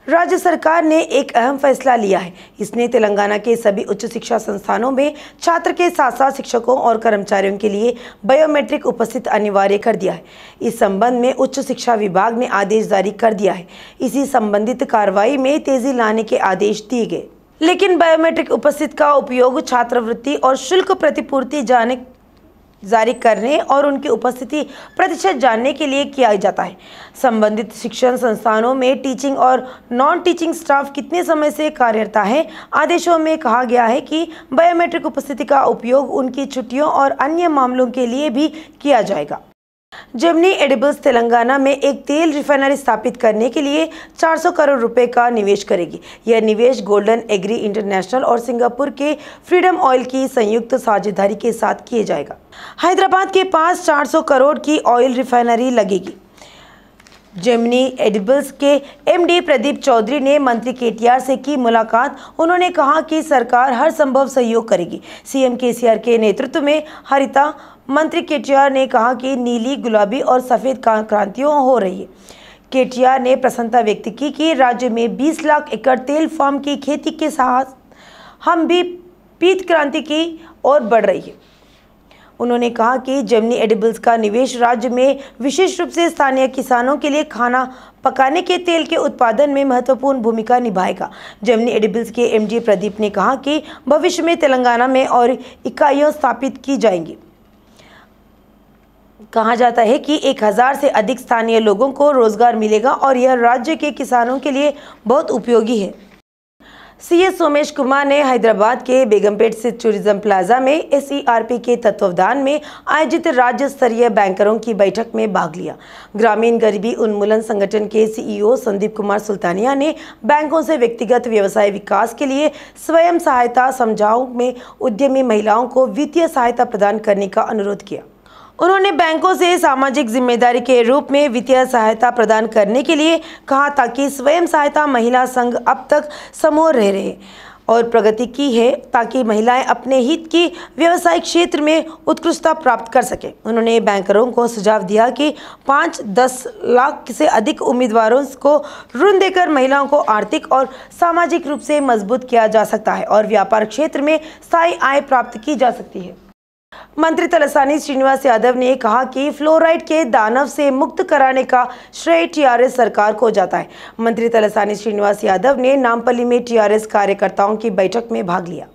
राज्य सरकार ने एक अहम फैसला लिया है। इसने तेलंगाना के सभी उच्च शिक्षा संस्थानों में छात्र के साथ साथ शिक्षकों और कर्मचारियों के लिए बायोमेट्रिक उपस्थिति अनिवार्य कर दिया है। इस संबंध में उच्च शिक्षा विभाग ने आदेश जारी कर दिया है। इसी संबंधित कार्रवाई में तेजी लाने के आदेश दिए गए, लेकिन बायोमेट्रिक उपस्थिति का उपयोग छात्रवृत्ति और शुल्क प्रतिपूर्ति जारी करने और उनकी उपस्थिति प्रतिशत जानने के लिए किया जाता है। संबंधित शिक्षण संस्थानों में टीचिंग और नॉन टीचिंग स्टाफ कितने समय से कार्यरत है। आदेशों में कहा गया है कि बायोमेट्रिक उपस्थिति का उपयोग उनकी छुट्टियों और अन्य मामलों के लिए भी किया जाएगा। जेमिनी एडिबल्स तेलंगाना में एक तेल रिफाइनरी स्थापित करने के लिए 400 करोड़ रुपए का निवेश करेगी। यह निवेश गोल्डन एग्री इंटरनेशनल और सिंगापुर के फ्रीडम ऑयल की संयुक्त साझेदारी के साथ किया जाएगा। हैदराबाद के पास 400 करोड़ की ऑयल रिफाइनरी लगेगी। जेमिनी एडिबल्स के एमडी प्रदीप चौधरी ने मंत्री केटीआर से की मुलाकात। उन्होंने कहा कि सरकार हर संभव सहयोग करेगी। सीएम केसीआर के नेतृत्व में हरिता मंत्री केटीआर ने कहा कि नीली, गुलाबी और सफ़ेद क्रांतियों हो रही है। केटीआर ने प्रसन्नता व्यक्त की कि राज्य में 20 लाख एकड़ तेल फार्म की खेती के साथ हम भी पीत क्रांति की ओर बढ़ रही है। उन्होंने कहा कि जेमिनी एडिबल्स का निवेश राज्य में विशेष रूप से स्थानीय किसानों के लिए खाना पकाने के तेल के उत्पादन में महत्वपूर्ण भूमिका निभाएगा। जेमिनी एडिबल्स के एमडी प्रदीप ने कहा कि भविष्य में तेलंगाना में और इकाइयां स्थापित की जाएंगी। कहा जाता है कि 1000 से अधिक स्थानीय लोगों को रोजगार मिलेगा और यह राज्य के किसानों के लिए बहुत उपयोगी है। सीएस सोमेश कुमार ने हैदराबाद के बेगमपेट स्थित टूरिज्म प्लाजा में एसईआरपी के तत्वावधान में आयोजित राज्य स्तरीय बैंकरों की बैठक में भाग लिया। ग्रामीण गरीबी उन्मूलन संगठन के सीईओ संदीप कुमार सुल्तानिया ने बैंकों से व्यक्तिगत व्यवसाय विकास के लिए स्वयं सहायता समूहों में उद्यमी महिलाओं को वित्तीय सहायता प्रदान करने का अनुरोध किया। उन्होंने बैंकों से सामाजिक जिम्मेदारी के रूप में वित्तीय सहायता प्रदान करने के लिए कहा ताकि स्वयं सहायता महिला संघ अब तक समूह रहे और प्रगति की है, ताकि महिलाएं अपने हित की व्यवसायिक क्षेत्र में उत्कृष्टता प्राप्त कर सकें। उन्होंने बैंकरों को सुझाव दिया कि 5-10 लाख से अधिक उम्मीदवारों को ऋण देकर महिलाओं को आर्थिक और सामाजिक रूप से मजबूत किया जा सकता है और व्यापार क्षेत्र में स्थायी आय प्राप्त की जा सकती है। मंत्री तलसानी श्रीनिवास यादव ने कहा कि फ्लोराइड के दानव से मुक्त कराने का श्रेय टीआरएस सरकार को जाता है। मंत्री तलसानी श्रीनिवास यादव ने नामपल्ली में टीआरएस कार्यकर्ताओं की बैठक में भाग लिया।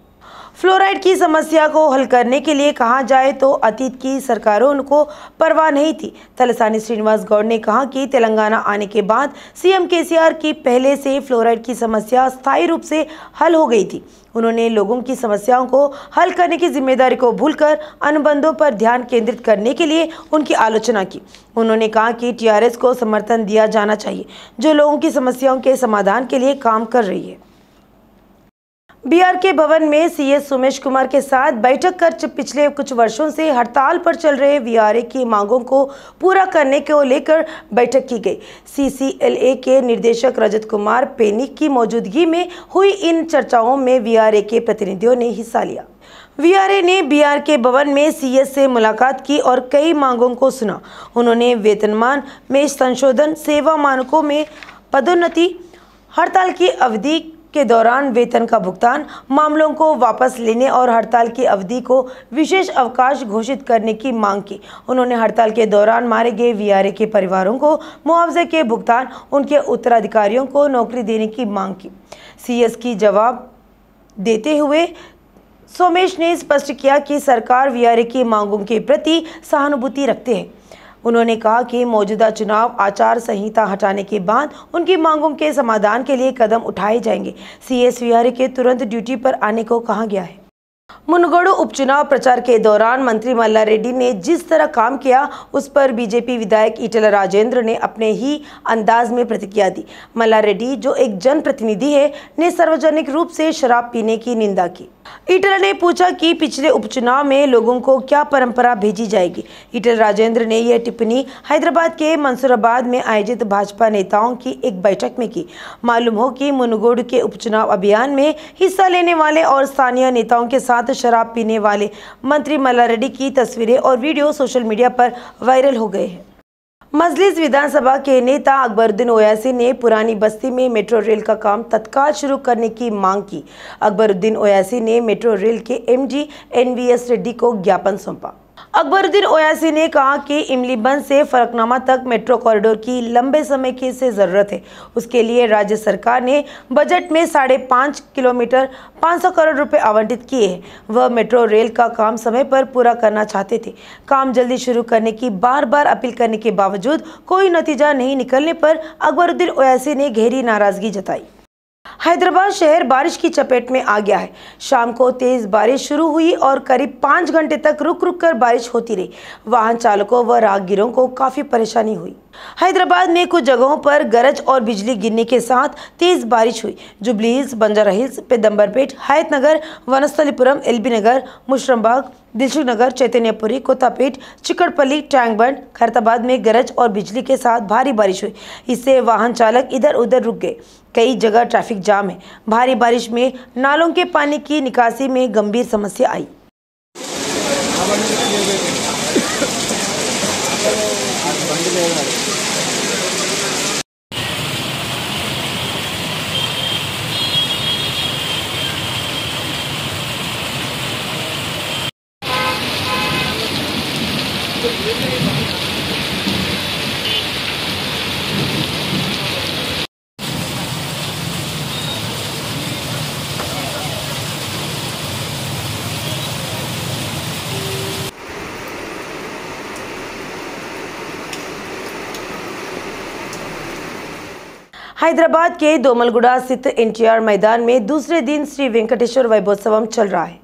फ्लोराइड की समस्या को हल करने के लिए कहा जाए तो अतीत की सरकारों को परवाह नहीं थी। तलसानी श्रीनिवास गौड़ ने कहा कि तेलंगाना आने के बाद सीएम केसीआर की पहले से फ्लोराइड की समस्या स्थायी रूप से हल हो गई थी। उन्होंने लोगों की समस्याओं को हल करने की जिम्मेदारी को भूलकर अनुबंधों पर ध्यान केंद्रित करने के लिए उनकी आलोचना की। उन्होंने कहा कि टीआरएस को समर्थन दिया जाना चाहिए, जो लोगों की समस्याओं के समाधान के लिए काम कर रही है। बिहार के भवन में सीएस सोमेश कुमार के साथ बैठक कर पिछले कुछ वर्षों से हड़ताल पर चल रहे वीआरए की मांगों को पूरा करने को लेकर बैठक की गई। सीसीएलए के निदेशक रजत कुमार पेनिक की मौजूदगी में हुई इन चर्चाओं में वीआरए के प्रतिनिधियों ने हिस्सा लिया। वीआरए ने बिहार के भवन में सीएस से मुलाकात की और कई मांगों को सुना। उन्होंने वेतनमान में संशोधन, सेवा मानकों में पदोन्नति, हड़ताल की अवधि के दौरान वेतन का भुगतान, मामलों को वापस लेने और हड़ताल की अवधि को विशेष अवकाश घोषित करने की मांग की। उन्होंने हड़ताल के दौरान मारे गए वीआरए के परिवारों को मुआवजे के भुगतान, उनके उत्तराधिकारियों को नौकरी देने की मांग की। सीएस की जवाब देते हुए सोमेश ने स्पष्ट किया कि सरकार वीआरए की मांगों के प्रति सहानुभूति रखते हैं। उन्होंने कहा कि मौजूदा चुनाव आचार संहिता हटाने के बाद उनकी मांगों के समाधान के लिए कदम उठाए जाएंगे। सीएस वीआरए के तुरंत ड्यूटी पर आने को कहा गया है। मुनगोडु उपचुनाव प्रचार के दौरान मंत्री मल्ला रेड्डी ने जिस तरह काम किया, उस पर बीजेपी विधायक ईटल राजेंद्र ने अपने ही अंदाज में प्रतिक्रिया दी। मल्ला रेड्डी, जो एक जनप्रतिनिधि है, ने सार्वजनिक रूप से शराब पीने की निंदा की। ईटल ने पूछा कि पिछले उपचुनाव में लोगों को क्या परंपरा भेजी जाएगी। ईटल राजेंद्र ने यह टिप्पणी हैदराबाद के मंसूराबाद में आयोजित भाजपा नेताओं की एक बैठक में की। मालूम हो कि मुनगोडु के उपचुनाव अभियान में हिस्सा लेने वाले और स्थानीय नेताओं के साथ शराब पीने वाले मंत्री मल्ला रेड्डी की तस्वीरें और वीडियो सोशल मीडिया पर वायरल हो गए हैं। मजलिस विधानसभा के नेता अकबरुद्दीन ओवैसी ने पुरानी बस्ती में मेट्रो रेल का काम तत्काल शुरू करने की मांग की। अकबरुद्दीन ओवैसी ने मेट्रो रेल के एमडी एनवीएस रेड्डी को ज्ञापन सौंपा। अकबरुद्दीन ओवैसी ने कहा कि इमलीबंद से फलकनुमा तक मेट्रो कॉरिडोर की लंबे समय की से ज़रूरत है। उसके लिए राज्य सरकार ने बजट में 5.5 किलोमीटर 500 करोड़ रुपए आवंटित किए हैं। वह मेट्रो रेल का काम समय पर पूरा करना चाहते थे। काम जल्दी शुरू करने की बार बार अपील करने के बावजूद कोई नतीजा नहीं निकलने पर अकबरुद्दीन ओवैसी ने गहरी नाराजगी जताई। हैदराबाद शहर बारिश की चपेट में आ गया है। शाम को तेज बारिश शुरू हुई और करीब 5 घंटे तक रुक रुक कर बारिश होती रही। वाहन चालकों व राहगीरों को काफी परेशानी हुई। हैदराबाद में कुछ जगहों पर गरज और बिजली गिरने के साथ तेज बारिश हुई। जुबली हिल्स, बंजारा हिल्स, पेदम्बरपेट, हयात नगर, वनस्थलीपुरम, एलबी नगर, मुशर्रफबाग, दिलसुख नगर, चैतन्यपुरी, कोतापेट, चिकड़पल्ली, टैंक बंड, खैरताबाद में गरज और बिजली के साथ भारी बारिश हुई। इससे वाहन चालक इधर उधर रुक गए। कई जगह ट्रैफिक जाम है। भारी बारिश में नालों के पानी की निकासी में गंभीर समस्या आई। हैदराबाद के दोमलगुड़ा स्थित एनटीआर मैदान में दूसरे दिन श्री वेंकटेश्वर वैभवोत्सवम चल रहा है।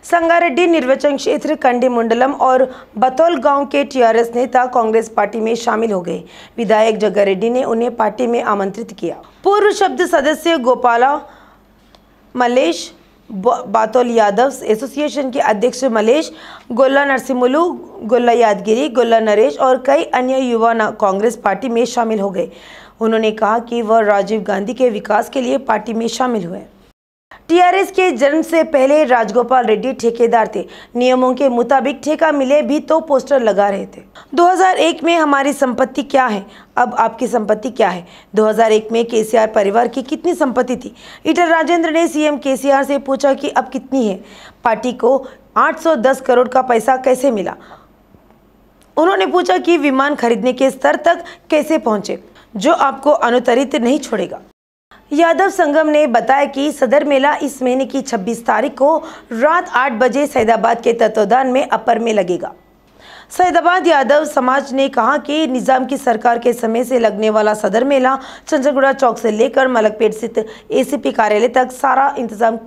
संगारेड्डी निर्वाचन क्षेत्र कंडी मंडलम और बतौल गांव के टीआरएस नेता कांग्रेस पार्टी में शामिल हो गए। विधायक जग्गारेड्डी ने उन्हें पार्टी में आमंत्रित किया। पूर्व शब्द सदस्य गोपाला मलेश, बातौल यादव एसोसिएशन के अध्यक्ष मलेश, गोल्ला नरसिमुलु, गोल्ला यादगिरी, गोल्ला नरेश और कई अन्य युवा कांग्रेस पार्टी में शामिल हो गए। उन्होंने कहा कि वह राजीव गांधी के विकास के लिए पार्टी में शामिल हुए। टीआरएस के जन्म से पहले राजगोपाल रेड्डी ठेकेदार थे। नियमों के मुताबिक ठेका मिले भी तो पोस्टर लगा रहे थे। 2001 में हमारी संपत्ति क्या है, अब आपकी संपत्ति क्या है। 2001 में केसीआर परिवार की कितनी संपत्ति थी। ईटल राजेंद्र ने सीएम केसीआर से पूछा कि अब कितनी है। पार्टी को 810 करोड़ का पैसा कैसे मिला। उन्होंने पूछा कि विमान खरीदने के स्तर तक कैसे पहुंचे, जो आपको अनुत्तरित नहीं छोड़ेगा। यादव संगम ने बताया कि सदर मेला इस महीने की 26 तारीख को रात 8 बजे सैदाबाद के तत्वावधान में अपर में लगेगा। सैदाबाद यादव समाज ने कहा कि निजाम की सरकार के समय से लगने वाला सदर मेला चंचलगुड़ा चौक से लेकर मलकपेट स्थित एसीपी कार्यालय तक सारा इंतजाम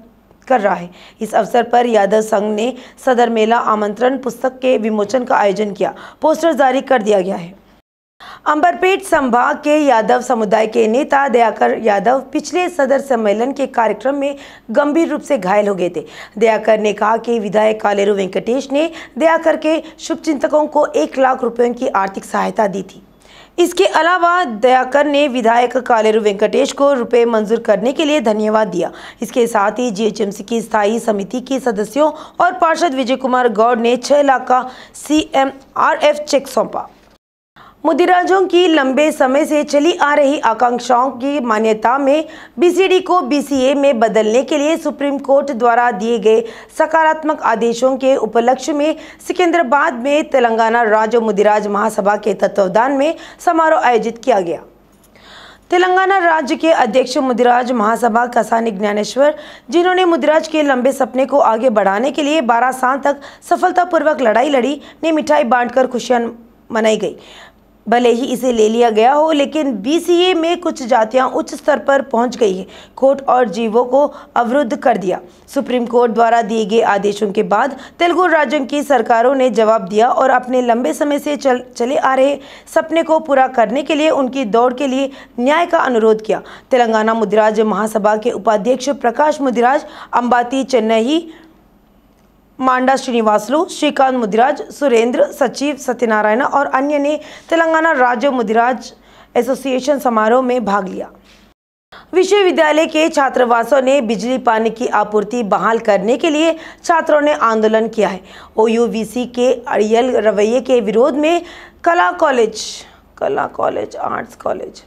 कर रहा है। इस अवसर पर यादव संघ ने सदर मेला आमंत्रण पुस्तक के विमोचन का आयोजन किया। पोस्टर जारी कर दिया गया है। अंबरपेट संभाग के यादव समुदाय के नेता दयाकर यादव पिछले सदर सम्मेलन के कार्यक्रम में गंभीर रूप से घायल हो गए थे। दयाकर ने कहा कि विधायक कालेरू वेंकटेश ने दयाकर के शुभचिंतकों को 1 लाख रुपयों की आर्थिक सहायता दी थी। इसके अलावा दयाकर ने विधायक कालेरू वेंकटेश को रुपए मंजूर करने के लिए धन्यवाद दिया। इसके साथ ही जीएचएमसी की स्थायी समिति के सदस्यों और पार्षद विजय कुमार गौड़ ने 6 लाख का CMRF चेक सौंपा। मुदिराजों की लंबे समय से चली आ रही आकांक्षाओं की मान्यता में बीसीडी को बीसीए में बदलने के लिए सुप्रीम कोर्ट द्वारा दिए गए सकारात्मक आदेशों के उपलक्ष्य में सिकंदराबाद में तेलंगाना राज्य मुदिराज महासभा के तत्वावधान में समारोह आयोजित किया गया। तेलंगाना राज्य के अध्यक्ष मुदिराज महासभा कसानी ज्ञानेश्वर, जिन्होंने मुदिराज के लंबे सपने को आगे बढ़ाने के लिए 12 साल तक सफलतापूर्वक लड़ाई लड़ी, ने मिठाई बांटकर खुशियां मनाई गई। भले ही इसे ले लिया गया हो, लेकिन बीसीए में कुछ जातियां उच्च स्तर पर पहुंच गई है। कोर्ट और जीवों को अवरुद्ध कर दिया। सुप्रीम कोर्ट द्वारा दिए गए आदेशों के बाद तेलुगु राज्यों की सरकारों ने जवाब दिया और अपने लंबे समय से चले आ रहे सपने को पूरा करने के लिए उनकी दौड़ के लिए न्याय का अनुरोध किया। तेलंगाना मुदिराज महासभा के उपाध्यक्ष प्रकाश मुदिराज, अंबाती, चेन्नई मांडा श्रीनिवासलू, श्रीकांत मुदिराज, सुरेंद्र, सचिव सत्यनारायण और अन्य ने तेलंगाना राज्य मुदिराज एसोसिएशन समारोह में भाग लिया। विश्वविद्यालय के छात्रावासों ने बिजली पानी की आपूर्ति बहाल करने के लिए छात्रों ने आंदोलन किया है। OUVC के अड़ियल रवैये के विरोध में कला college arts college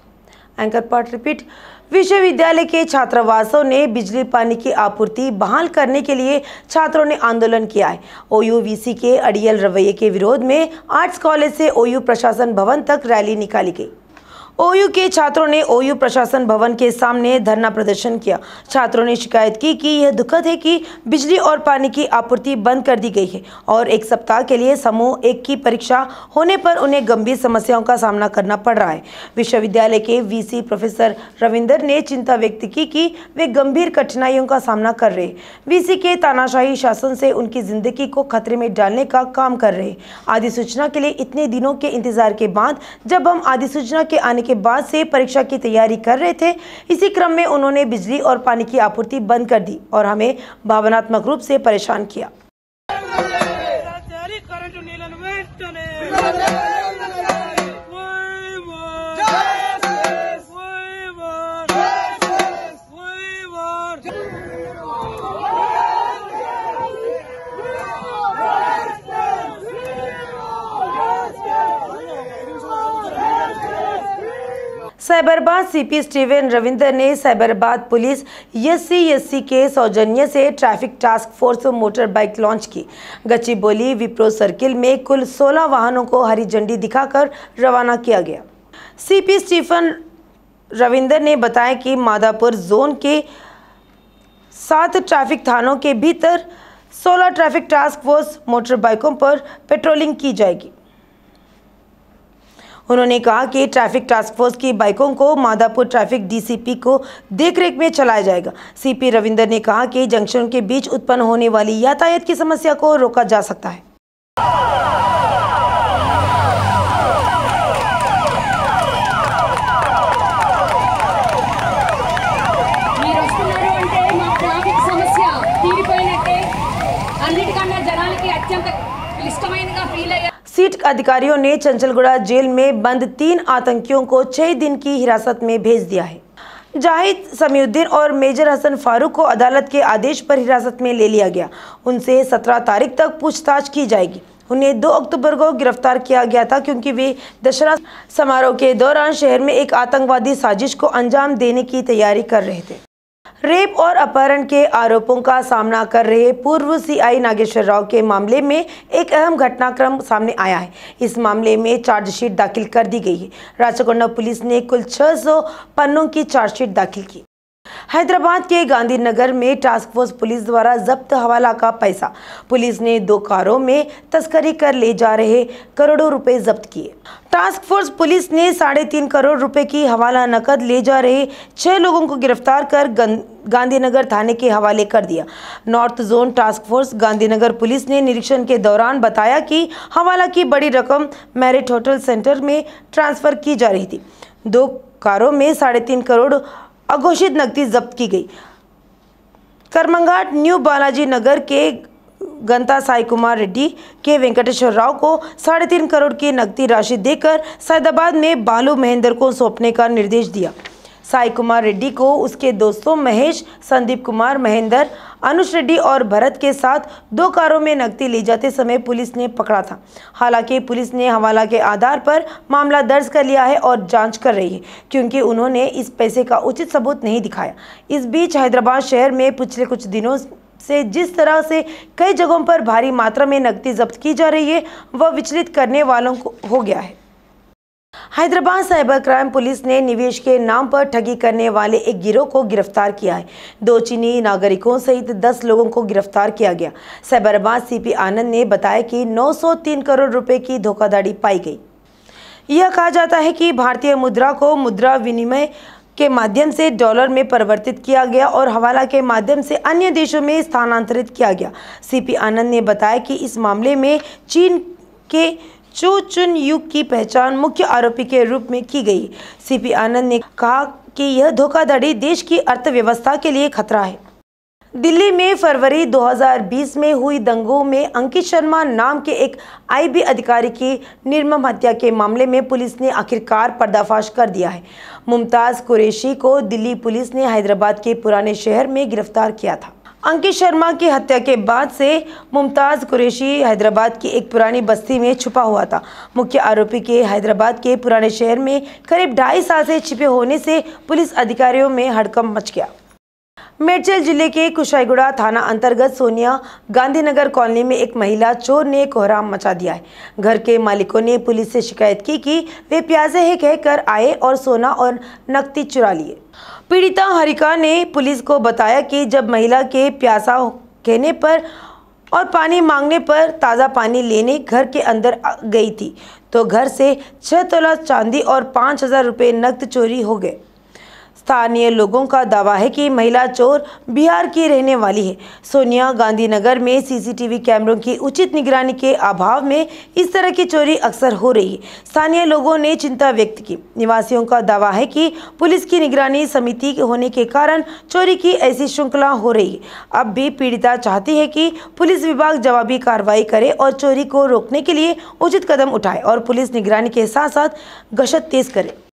anchor part repeat विश्वविद्यालय के छात्रावासों ने बिजली पानी की आपूर्ति बहाल करने के लिए छात्रों ने आंदोलन किया है। OUVC के अड़ियल रवैये के विरोध में आर्ट्स कॉलेज से OU प्रशासन भवन तक रैली निकाली गई। OU के छात्रों ने OU प्रशासन भवन के सामने धरना प्रदर्शन किया। छात्रों ने शिकायत की कि यह दुखद है कि बिजली और पानी की आपूर्ति बंद कर दी गई है और एक सप्ताह के लिए समूह 1 की परीक्षा होने पर उन्हें गंभीर समस्याओं का सामना करना पड़ रहा है। विश्वविद्यालय के VC प्रोफेसर रविंदर ने चिंता व्यक्त की कि वे गंभीर कठिनाइयों का सामना कर रहे हैं। VC के तानाशाही शासन से उनकी जिंदगी को खतरे में डालने का काम कर रहे हैं। अधिसूचना के लिए इतने दिनों के इंतजार के बाद जब हम अधिसूचना के आने के बाद से परीक्षा की तैयारी कर रहे थे, इसी क्रम में उन्होंने बिजली और पानी की आपूर्ति बंद कर दी और हमें भावनात्मक रूप से परेशान किया। साइबराबाद CP स्टीवन रविंदर ने साइबराबाद पुलिस SC के सौजन्य से traffic task force motor bike launch की। गच्चीबोली विप्रो सर्किल में कुल 16 वाहनों को हरी झंडी दिखाकर रवाना किया गया। CP स्टीफन रविंदर ने बताया कि मादापुर जोन के 7 ट्रैफिक थानों के भीतर 16 ट्रैफिक टास्क फोर्स मोटर बाइकों पर पेट्रोलिंग की जाएगी। उन्होंने कहा कि ट्रैफिक टास्क फोर्स की बाइकों को मादापुर ट्रैफिक DCP को देखरेख में चलाया जाएगा। CP रविंदर ने कहा कि जंक्शन के बीच उत्पन्न होने वाली यातायात की समस्या को रोका जा सकता है। सीट अधिकारियों ने चंचलगुड़ा जेल में बंद 3 आतंकियों को 6 दिन की हिरासत में भेज दिया है। जाहिद समीउद्दीन और मेजर हसन फारूक को अदालत के आदेश पर हिरासत में ले लिया गया। उनसे 17 तारीख तक पूछताछ की जाएगी। उन्हें 2 अक्टूबर को गिरफ्तार किया गया था क्योंकि वे दशहरा समारोह के दौरान शहर में एक आतंकवादी साजिश को अंजाम देने की तैयारी कर रहे थे। रेप और अपहरण के आरोपों का सामना कर रहे पूर्व CI नागेश्वर राव के मामले में एक अहम घटनाक्रम सामने आया है। इस मामले में चार्जशीट दाखिल कर दी गई है। राचकोंडा पुलिस ने कुल 600 पन्नों की चार्जशीट दाखिल की। हैदराबाद के गांधीनगर में टास्क फोर्स पुलिस द्वारा जब्त हवाला का पैसा। पुलिस ने 2 कारों में तस्करी कर ले जा रहे करोड़ों रुपए जब्त किए। टास्क फोर्स पुलिस ने 3.5 करोड़ रुपए की हवाला नकद ले जा रहे 6 लोगों को गिरफ्तार कर गांधीनगर थाने के हवाले कर दिया। North zone task force Gandhinagar police ने निरीक्षण के दौरान बताया कि हवाला की बड़ी रकम मैरिट होटल सेंटर में ट्रांसफर की जा रही थी। 2 कारों में 3.5 करोड़ अघोषित नकदी जब्त की गई। करमंघाट न्यू बालाजी नगर के गंता साई कुमार रेड्डी के वेंकटेश्वर राव को 3.5 करोड़ की नकदी राशि देकर सैदाबाद में बालू महेंद्र को सौंपने का निर्देश दिया। साई कुमार रेड्डी को उसके दोस्तों महेश, संदीप कुमार, महेंद्र, अनुष रेड्डी और भरत के साथ 2 कारों में नकदी ले जाते समय पुलिस ने पकड़ा था। हालांकि पुलिस ने हवाला के आधार पर मामला दर्ज कर लिया है और जांच कर रही है क्योंकि उन्होंने इस पैसे का उचित सबूत नहीं दिखाया। इस बीच हैदराबाद शहर में पिछले कुछ दिनों से जिस तरह से कई जगहों पर भारी मात्रा में नकदी जब्त की जा रही है वह विचलित करने वालों को हो गया है। हैदराबाद साइबर क्राइम पुलिस ने निवेश के नाम पर ठगी करने वाले एक गिरोह को गिरफ्तार किया है। 2 चीनी नागरिकों सहित 10 लोगों को गिरफ्तार किया गया। साइबराबाद CP आनंद ने बताया कि 903 करोड़ रुपए की धोखाधड़ी पाई गई। यह कहा जाता है कि भारतीय मुद्रा को मुद्रा विनिमय के माध्यम से डॉलर में परिवर्तित किया गया और हवाला के माध्यम से अन्य देशों में स्थानांतरित किया गया। CP आनंद ने बताया कि इस मामले में चीन के चो चुन युग की पहचान मुख्य आरोपी के रूप में की गई। CP आनंद ने कहा कि यह धोखाधड़ी देश की अर्थव्यवस्था के लिए खतरा है। दिल्ली में फरवरी 2020 में हुई दंगों में अंकित शर्मा नाम के एक आईबी अधिकारी की निर्मम हत्या के मामले में पुलिस ने आखिरकार पर्दाफाश कर दिया है। मुमताज कुरैशी को दिल्ली पुलिस ने हैदराबाद के पुराने शहर में गिरफ्तार किया था। अंकित शर्मा की हत्या के बाद से मुमताज कुरैशी हैदराबाद की एक पुरानी बस्ती में छुपा हुआ था। मुख्य आरोपी के हैदराबाद के पुराने शहर में करीब 2.5 साल से छिपे होने से पुलिस अधिकारियों में हड़कंप मच गया। मेडचल जिले के कुशाईगुड़ा थाना अंतर्गत सोनिया गांधीनगर कॉलोनी में एक महिला चोर ने कोहराम मचा दिया है। घर के मालिकों ने पुलिस से शिकायत की कि वे प्यासे हैं कहकर आए और सोना और नकदी चुरा लिए। पीड़िता हरिका ने पुलिस को बताया कि जब महिला के प्यासा कहने पर और पानी मांगने पर ताज़ा पानी लेने घर के अंदर गई थी तो घर से 6 तोला चांदी और 5,000 रुपये नकद चोरी हो गए। स्थानीय लोगों का दावा है कि महिला चोर बिहार की रहने वाली है। सोनिया गांधीनगर में सीसीटीवी कैमरों की उचित निगरानी के अभाव में इस तरह की चोरी अक्सर हो रही है। स्थानीय लोगों ने चिंता व्यक्त की। निवासियों का दावा है कि पुलिस की निगरानी समिति होने के कारण चोरी की ऐसी श्रृंखला हो रही है। अब भी पीड़िता चाहती है कि पुलिस विभाग जवाबी कार्रवाई करे और चोरी को रोकने के लिए उचित कदम उठाए और पुलिस निगरानी के साथ साथ गश्त तेज करे।